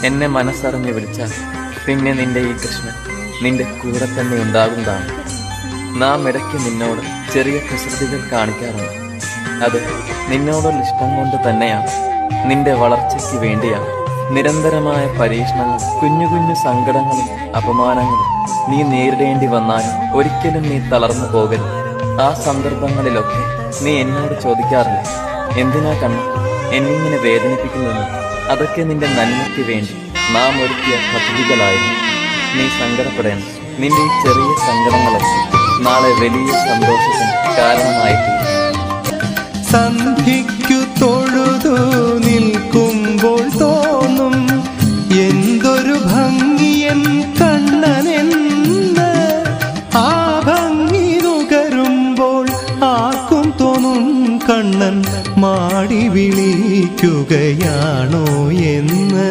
എന്നെ മനസ്സറിഞ്ഞ് വിളിച്ചാൽ പിന്നെ നിന്റെ ഈ കൃഷ്ണൻ നിന്റെ കൂടെ തന്നെ ഉണ്ടാകുന്നതാണ്. നാം ഇടയ്ക്ക് നിന്നോട് ചെറിയ കുസൃതികൾ കാണിക്കാറുണ്ട്. അത് നിന്നോടുള്ള ഇഷ്ടം കൊണ്ട് തന്നെയാണ്, നിന്റെ വളർച്ചയ്ക്ക് വേണ്ടിയാണ്. നിരന്തരമായ പരീക്ഷണങ്ങളും കുഞ്ഞു കുഞ്ഞു സങ്കടങ്ങളും അപമാനങ്ങളും നീ നേരിടേണ്ടി വന്നാലും ഒരിക്കലും നീ തളർന്നു പോകരുത്. ആ സന്ദർഭങ്ങളിലൊക്കെ നീ എന്നോട് ചോദിക്കാറില്ല, എന്തിനാ കണ്ണ എന്നിങ്ങനെ വേദനിപ്പിക്കുന്നതെന്ന്. അതൊക്കെ നിന്റെ നന്മയ്ക്ക് വേണ്ടി നാം ഒരുക്കിയ പദ്ധതികളായിരുന്നു. നീ സങ്കടപ്പെടേണ്ട. നിന്റെ ഈ ചെറിയ സങ്കടങ്ങളൊക്കെ നാളെ വലിയ സന്തോഷത്തിന് കാരണമായിട്ടില്ല. സന്ധിക്കു തൊഴുതു നിൽക്കുമ്പോൾ തോന്നും എന്തൊരു ഭംഗിയൻ കണ്ണനെന്ന്. ആ ഭംഗി നുകരുമ്പോൾ ആർക്കും തോന്നും കണ്ണൻ മാടി വിളിക്കുകയാണോ എന്ന്.